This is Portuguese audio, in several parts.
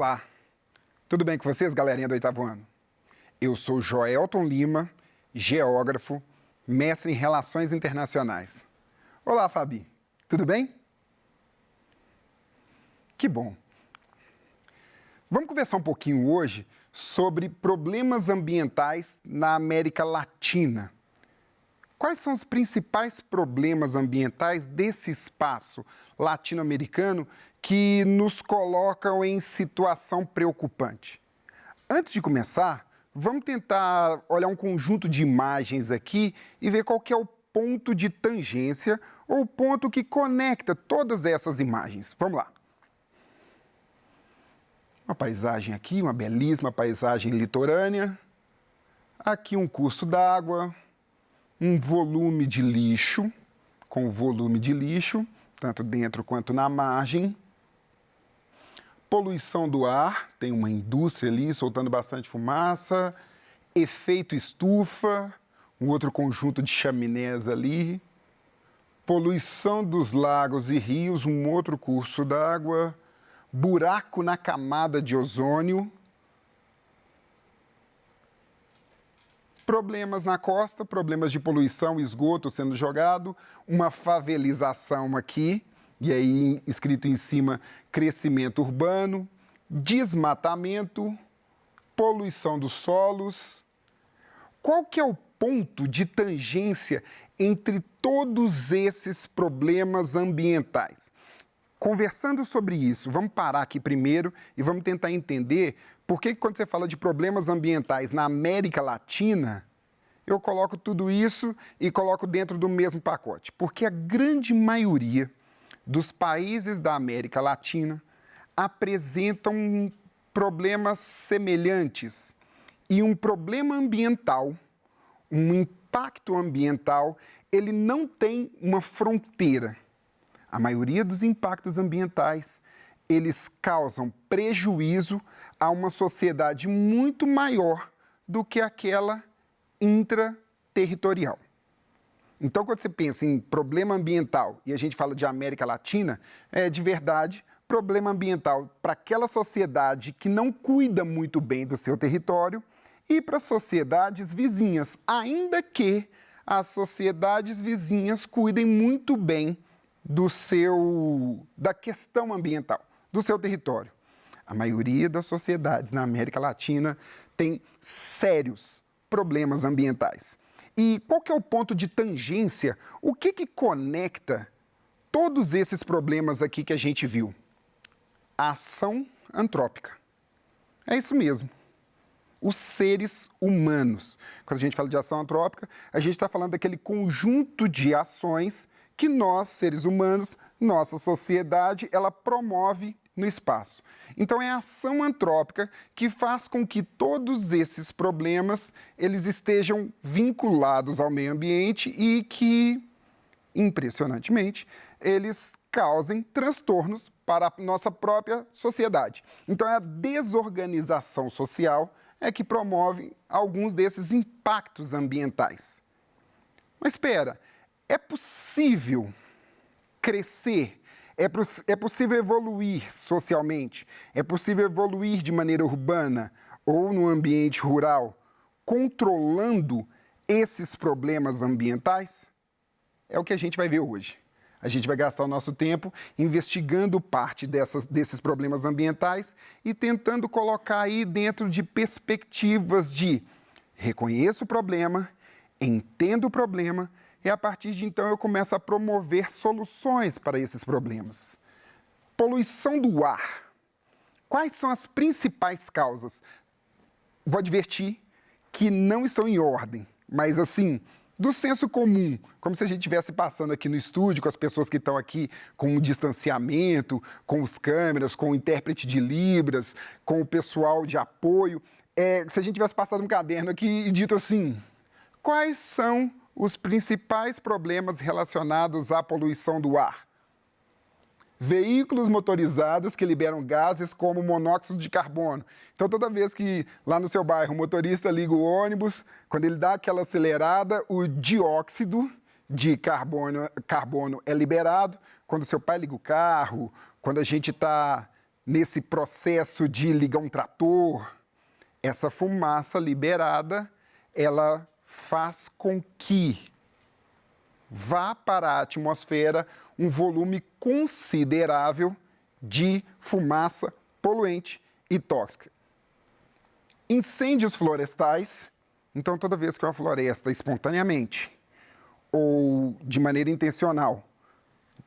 Olá, tudo bem com vocês, galerinha do oitavo ano? Eu sou Joelton Lima, geógrafo, mestre em Relações Internacionais. Olá, Fabi, tudo bem? Que bom. Vamos conversar um pouquinho hoje sobre problemas ambientais na América Latina. Quais são os principais problemas ambientais desse espaço latino-americano que nos colocam em situação preocupante? Antes de começar, vamos tentar olhar um conjunto de imagens aqui e ver qual que é o ponto de tangência ou o ponto que conecta todas essas imagens. Vamos lá. Uma paisagem aqui, uma belíssima paisagem litorânea. Aqui um curso d'água, um volume de lixo, com volume de lixo, tanto dentro quanto na margem. Poluição do ar, tem uma indústria ali soltando bastante fumaça. Efeito estufa, um outro conjunto de chaminés ali. Poluição dos lagos e rios, um outro curso d'água. Buraco na camada de ozônio. Problemas na costa, problemas de poluição, esgoto sendo jogado, uma favelização aqui, e aí escrito em cima, crescimento urbano, desmatamento, poluição dos solos. Qual que é o ponto de tangência entre todos esses problemas ambientais? Conversando sobre isso, vamos parar aqui primeiro e vamos tentar entender por que quando você fala de problemas ambientais na América Latina, eu coloco tudo isso e coloco dentro do mesmo pacote. Porque a grande maioria dos países da América Latina apresentam problemas semelhantes. E um problema ambiental, um impacto ambiental, ele não tem uma fronteira. A maioria dos impactos ambientais, eles causam prejuízo a uma sociedade muito maior do que aquela intraterritorial. Então, quando você pensa em problema ambiental e a gente fala de América Latina, é de verdade problema ambiental para aquela sociedade que não cuida muito bem do seu território e para sociedades vizinhas, ainda que as sociedades vizinhas cuidem muito bem da questão ambiental, do seu território. A maioria das sociedades na América Latina tem sérios problemas ambientais. E qual que é o ponto de tangência? O que conecta todos esses problemas aqui que a gente viu? A ação antrópica. É isso mesmo. Os seres humanos. Quando a gente fala de ação antrópica, a gente está falando daquele conjunto de ações que nós, seres humanos, nossa sociedade, ela promove no espaço. Então, é a ação antrópica que faz com que todos esses problemas eles estejam vinculados ao meio ambiente e que, impressionantemente, eles causem transtornos para a nossa própria sociedade. Então, é a desorganização social que promove alguns desses impactos ambientais. Mas espera, é possível crescer? É possível evoluir socialmente? É possível evoluir de maneira urbana ou no ambiente rural, controlando esses problemas ambientais? É o que a gente vai ver hoje. A gente vai gastar o nosso tempo investigando parte desses problemas ambientais e tentando colocar aí dentro de perspectivas de reconheço o problema, entendo o problema, e a partir de então eu começo a promover soluções para esses problemas. Poluição do ar. Quais são as principais causas? Vou advertir que não estão em ordem, mas assim, do senso comum, como se a gente estivesse passando aqui no estúdio com as pessoas que estão aqui com o distanciamento, com os câmeras, com o intérprete de Libras, com o pessoal de apoio. Se a gente tivesse passado um caderno aqui e dito assim, quais são os principais problemas relacionados à poluição do ar? Veículos motorizados que liberam gases como monóxido de carbono. Então, toda vez que lá no seu bairro o motorista liga o ônibus, quando ele dá aquela acelerada, o dióxido de carbono é liberado. Quando seu pai liga o carro, quando a gente está nesse processo de ligar um trator, essa fumaça liberada, ela faz com que vá para a atmosfera um volume considerável de fumaça poluente e tóxica. Incêndios florestais, então toda vez que uma floresta espontaneamente ou de maneira intencional,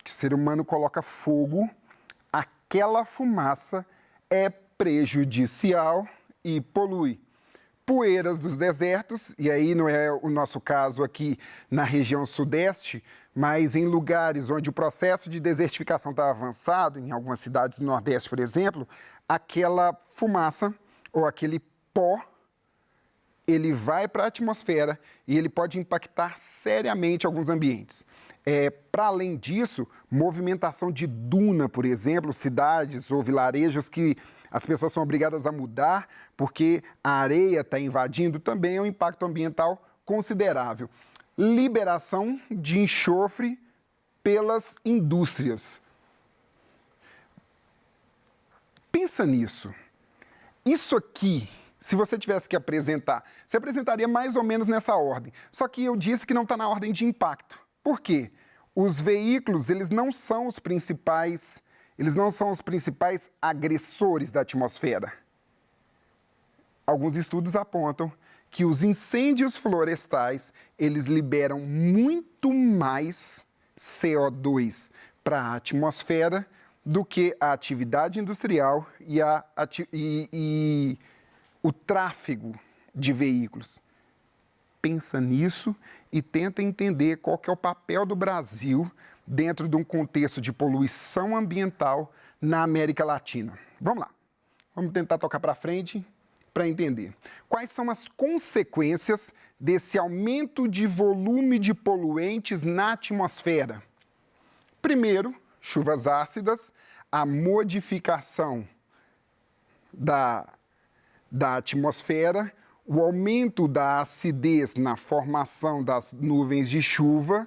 que o ser humano coloca fogo, aquela fumaça é prejudicial e polui. Poeiras dos desertos, e aí não é o nosso caso aqui na região sudeste, mas em lugares onde o processo de desertificação está avançado, em algumas cidades do Nordeste, por exemplo, aquela fumaça ou aquele pó, ele vai para a atmosfera e ele pode impactar seriamente alguns ambientes. Para além disso, movimentação de duna, por exemplo, cidades ou vilarejos que as pessoas são obrigadas a mudar porque a areia está invadindo, também é um impacto ambiental considerável. Liberação de enxofre pelas indústrias. Pensa nisso. Isso aqui, se você tivesse que apresentar, você apresentaria mais ou menos nessa ordem. Só que eu disse que não está na ordem de impacto. Por quê? Os veículos, eles não são os principais agressores da atmosfera. Alguns estudos apontam que os incêndios florestais, eles liberam muito mais CO2 para a atmosfera do que a atividade industrial e o tráfego de veículos. Pensa nisso e tenta entender qual que é o papel do Brasil dentro de um contexto de poluição ambiental na América Latina. Vamos lá, vamos tentar tocar para frente para entender. Quais são as consequências desse aumento de volume de poluentes na atmosfera? Primeiro, chuvas ácidas, a modificação da atmosfera, o aumento da acidez na formação das nuvens de chuva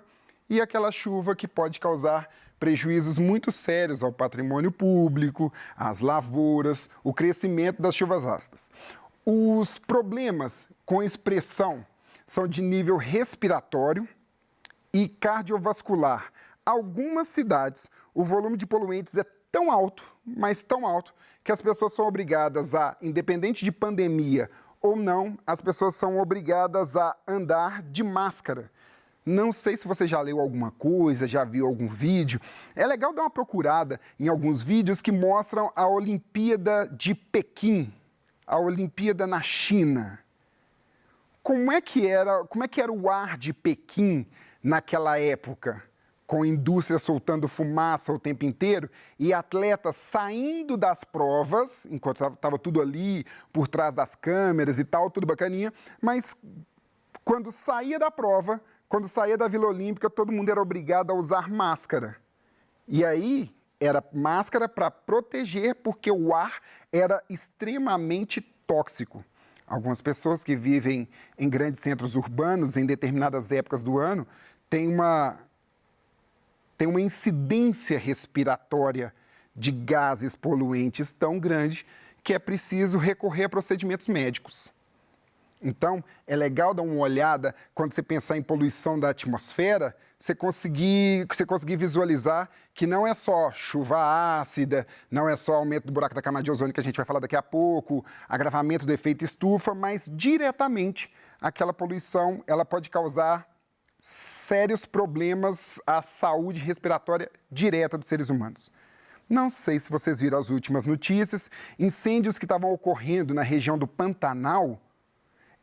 e aquela chuva que pode causar prejuízos muito sérios ao patrimônio público, às lavouras, o crescimento das chuvas ácidas. Os problemas com expressão são de nível respiratório e cardiovascular. Algumas cidades, o volume de poluentes é tão alto, mas tão alto, que as pessoas são obrigadas a, independente de pandemia ou não, as pessoas são obrigadas a andar de máscara. Não sei se você já leu alguma coisa, já viu algum vídeo. É legal dar uma procurada em alguns vídeos que mostram a Olimpíada de Pequim, a Olimpíada na China. Como é que era o ar de Pequim naquela época? Com indústria soltando fumaça o tempo inteiro e atletas saindo das provas, enquanto estava tudo ali, por trás das câmeras e tal, tudo bacaninha, mas quando saía da prova, quando saía da Vila Olímpica, todo mundo era obrigado a usar máscara. E aí, era máscara para proteger, porque o ar era extremamente tóxico. Algumas pessoas que vivem em grandes centros urbanos, em determinadas épocas do ano, têm uma incidência respiratória de gases poluentes tão grande que é preciso recorrer a procedimentos médicos. Então, é legal dar uma olhada, quando você pensar em poluição da atmosfera, você conseguir visualizar que não é só chuva ácida, não é só aumento do buraco da camada de ozônio, que a gente vai falar daqui a pouco, agravamento do efeito estufa, mas diretamente aquela poluição ela pode causar sérios problemas à saúde respiratória direta dos seres humanos. Não sei se vocês viram as últimas notícias, incêndios que estavam ocorrendo na região do Pantanal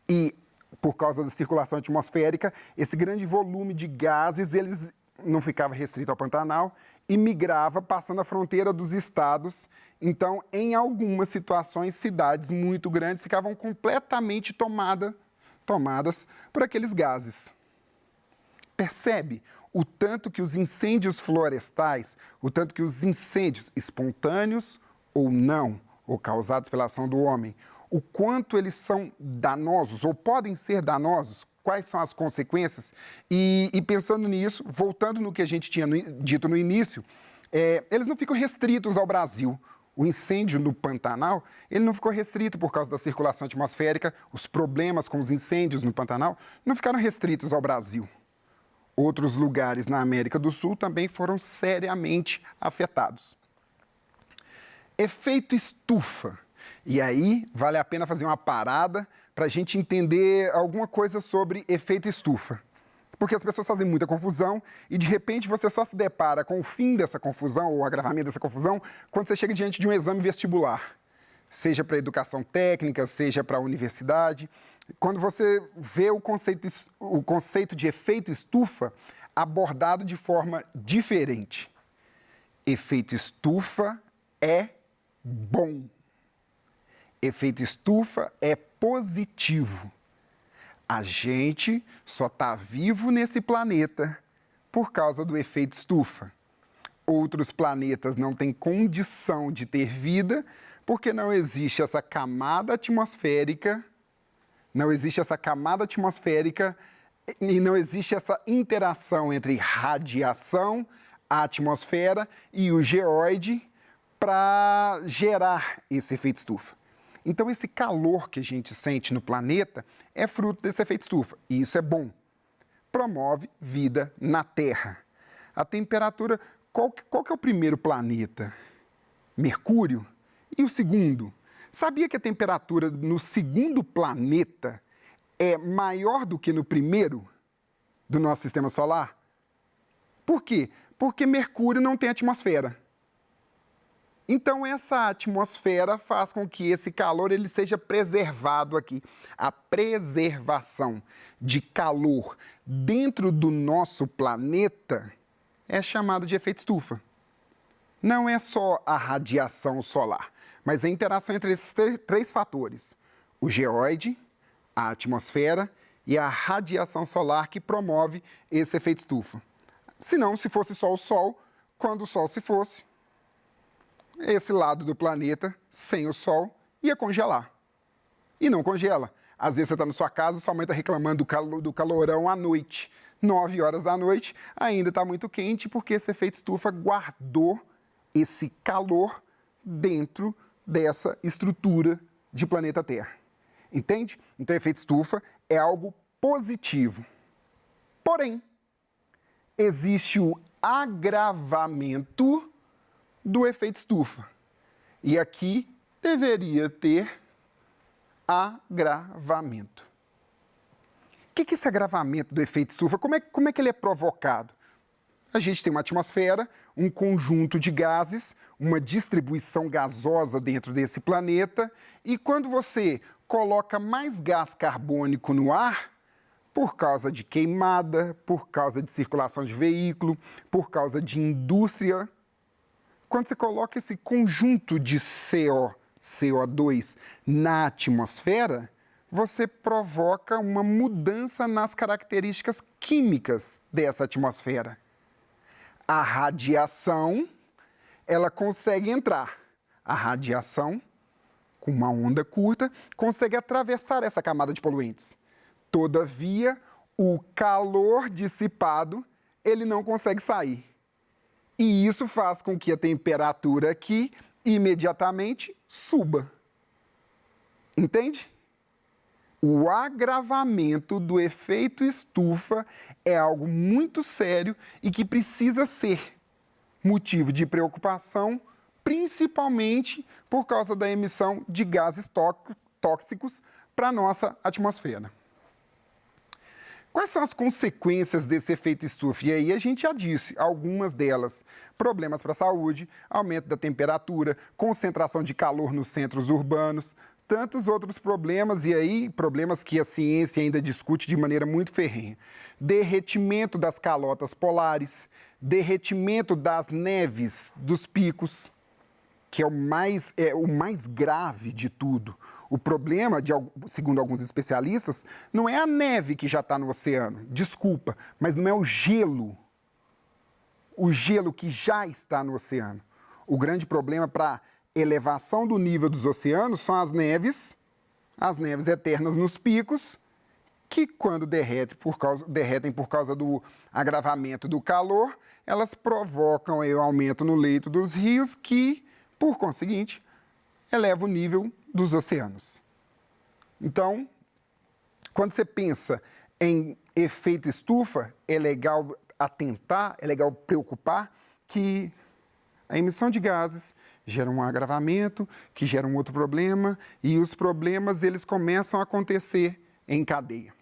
e, por causa da circulação atmosférica, esse grande volume de gases, eles não ficava restrito ao Pantanal e migrava passando a fronteira dos estados. Então, em algumas situações, cidades muito grandes ficavam completamente tomadas por aqueles gases. Percebe o tanto que os incêndios florestais, o tanto que os incêndios espontâneos ou não, ou causados pela ação do homem, o quanto eles são danosos ou podem ser danosos, quais são as consequências? E pensando nisso, voltando no que a gente tinha dito no início, eles não ficam restritos ao Brasil. O incêndio no Pantanal, ele não ficou restrito por causa da circulação atmosférica, os problemas com os incêndios no Pantanal não ficaram restritos ao Brasil. Outros lugares na América do Sul também foram seriamente afetados. Efeito estufa. E aí, vale a pena fazer uma parada para a gente entender alguma coisa sobre efeito estufa. Porque as pessoas fazem muita confusão e, de repente, você só se depara com o fim dessa confusão ou o agravamento dessa confusão quando você chega diante de um exame vestibular, seja para educação técnica, seja para a universidade. Quando você vê o conceito de efeito estufa abordado de forma diferente. Efeito estufa é bom. Efeito estufa é positivo. A gente só está vivo nesse planeta por causa do efeito estufa. Outros planetas não têm condição de ter vida porque não existe essa camada atmosférica, e não existe essa interação entre radiação, a atmosfera e o geóide para gerar esse efeito estufa. Então, esse calor que a gente sente no planeta é fruto desse efeito estufa. E isso é bom. Promove vida na Terra. A temperatura... Qual que é o primeiro planeta? Mercúrio. E o segundo? Sabia que a temperatura no segundo planeta é maior do que no primeiro do nosso sistema solar? Por quê? Porque Mercúrio não tem atmosfera. Então, essa atmosfera faz com que esse calor ele seja preservado aqui. A preservação de calor dentro do nosso planeta é chamada de efeito estufa. Não é só a radiação solar, mas a interação entre esses três fatores. O geóide, a atmosfera e a radiação solar que promove esse efeito estufa. Se não, se fosse só o Sol, quando o Sol se fosse, esse lado do planeta, sem o Sol, ia congelar. E não congela. Às vezes você está na sua casa, sua mãe está reclamando do calorão à noite. 9 horas da noite, ainda está muito quente, porque esse efeito estufa guardou esse calor dentro dessa estrutura de planeta Terra. Entende? Então, o efeito estufa é algo positivo. Porém, existe o agravamento do efeito estufa. E aqui deveria ter agravamento. O que é esse agravamento do efeito estufa? Como é que ele é provocado? A gente tem uma atmosfera, um conjunto de gases, uma distribuição gasosa dentro desse planeta, e quando você coloca mais gás carbônico no ar, por causa de queimada, por causa de circulação de veículo, por causa de indústria, quando você coloca esse conjunto de CO2 na atmosfera, você provoca uma mudança nas características químicas dessa atmosfera. A radiação, ela consegue entrar. A radiação, com uma onda curta, consegue atravessar essa camada de poluentes. Todavia, o calor dissipado, ele não consegue sair. E isso faz com que a temperatura aqui imediatamente suba. Entende? O agravamento do efeito estufa é algo muito sério e que precisa ser motivo de preocupação, principalmente por causa da emissão de gases tóxicos para a nossa atmosfera. Quais são as consequências desse efeito estufa? E aí a gente já disse algumas delas. Problemas para a saúde, aumento da temperatura, concentração de calor nos centros urbanos, tantos outros problemas, e aí problemas que a ciência ainda discute de maneira muito ferrenha. Derretimento das calotas polares, derretimento das neves dos picos, que é o mais grave de tudo. O problema, segundo alguns especialistas, não é a neve que já está no oceano, desculpa, mas não é o gelo que já está no oceano. O grande problema para elevação do nível dos oceanos são as neves eternas nos picos, que quando derretem por causa do agravamento do calor, elas provocam o aumento no leito dos rios, que Por conseguinte, eleva o nível dos oceanos. Então, quando você pensa em efeito estufa, é legal atentar, é legal preocupar que a emissão de gases gera um agravamento, que gera um outro problema, e os problemas eles começam a acontecer em cadeia.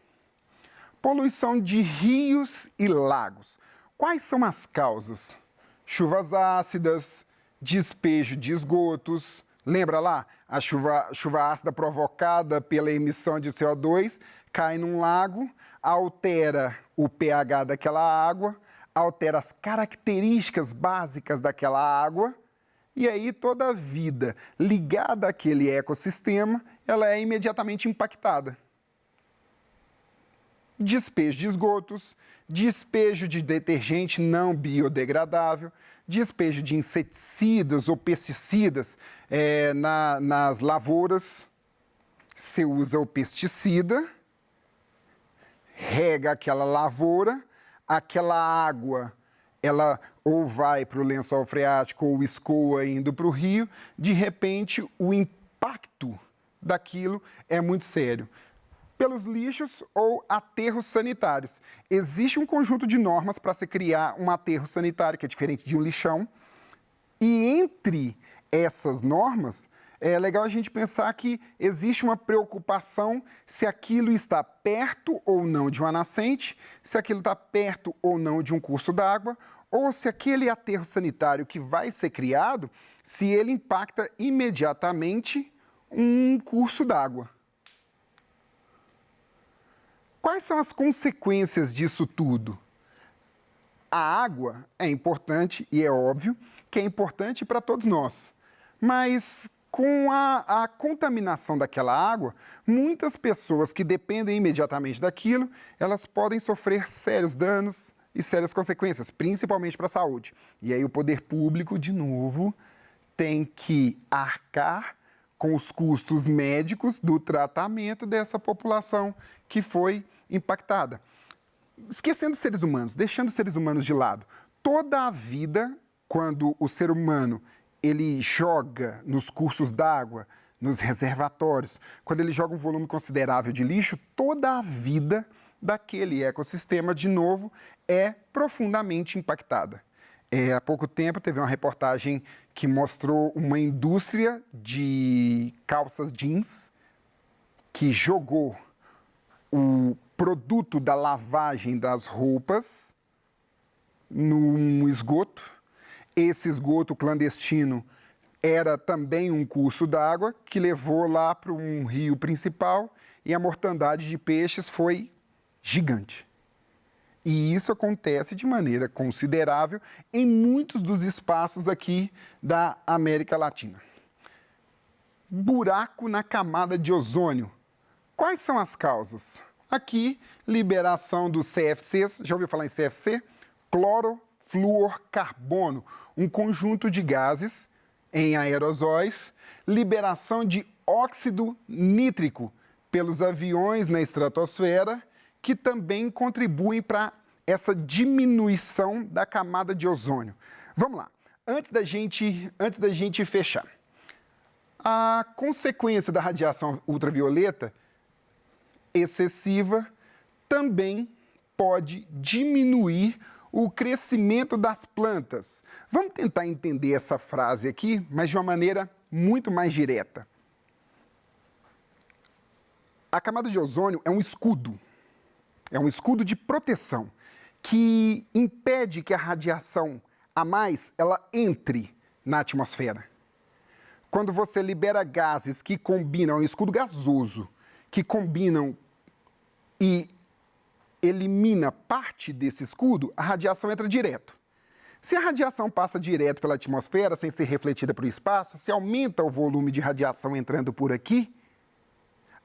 Poluição de rios e lagos. Quais são as causas? Chuvas ácidas, despejo de esgotos. Lembra lá? A chuva ácida provocada pela emissão de CO2 cai num lago, altera o pH daquela água, altera as características básicas daquela água, e aí toda a vida ligada àquele ecossistema, ela é imediatamente impactada. Despejo de esgotos, despejo de detergente não biodegradável, despejo de inseticidas ou pesticidas nas lavouras. Você usa o pesticida, rega aquela lavoura, aquela água, ela ou vai para o lençol freático ou escoa indo para o rio, de repente o impacto daquilo é muito sério. Pelos lixos ou aterros sanitários. Existe um conjunto de normas para se criar um aterro sanitário, que é diferente de um lixão. E entre essas normas, é legal a gente pensar que existe uma preocupação se aquilo está perto ou não de uma nascente, se aquilo está perto ou não de um curso d'água, ou se aquele aterro sanitário que vai ser criado, se ele impacta imediatamente um curso d'água. Quais são as consequências disso tudo? A água é importante e é óbvio que é importante para todos nós. Mas com a contaminação daquela água, muitas pessoas que dependem imediatamente daquilo, elas podem sofrer sérios danos e sérias consequências, principalmente para a saúde. E aí o poder público, de novo, tem que arcar com os custos médicos do tratamento dessa população que foi impactada. Esquecendo os seres humanos, deixando os seres humanos de lado. Toda a vida, quando o ser humano ele joga nos cursos d'água, nos reservatórios, quando ele joga um volume considerável de lixo, toda a vida daquele ecossistema, de novo, é profundamente impactada. Há pouco tempo teve uma reportagem que mostrou uma indústria de calças jeans que jogou o produto da lavagem das roupas num esgoto. Esse esgoto clandestino era também um curso d'água que levou lá para um rio principal e a mortandade de peixes foi gigante. E isso acontece de maneira considerável em muitos dos espaços aqui da América Latina. Buraco na camada de ozônio. Quais são as causas? Aqui, liberação dos CFCs, já ouviu falar em CFC? Clorofluorcarbono, um conjunto de gases em aerosóis, liberação de óxido nítrico pelos aviões na estratosfera, que também contribuem para essa diminuição da camada de ozônio. Vamos lá, antes da gente fechar. A consequência da radiação ultravioleta excessiva também pode diminuir o crescimento das plantas. Vamos tentar entender essa frase aqui, mas de uma maneira muito mais direta. A camada de ozônio é um escudo de proteção que impede que a radiação a mais ela entre na atmosfera. Quando você libera gases que combinam, é um escudo gasoso, que combinam e elimina parte desse escudo, a radiação entra direto. Se a radiação passa direto pela atmosfera, sem ser refletida para o espaço, se aumenta o volume de radiação entrando por aqui,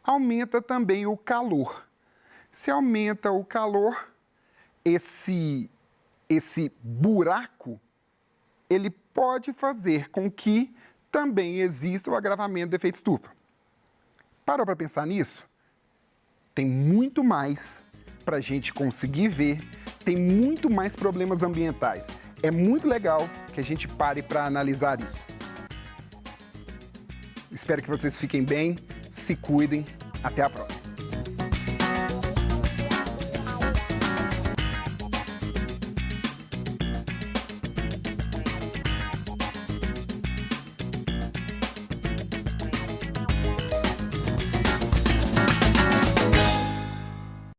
aumenta também o calor. Se aumenta o calor, esse buraco, ele pode fazer com que também exista o agravamento do efeito estufa. Parou para pensar nisso? Tem muito mais para a gente conseguir ver, tem muito mais problemas ambientais. É muito legal que a gente pare para analisar isso. Espero que vocês fiquem bem, se cuidem. Até a próxima.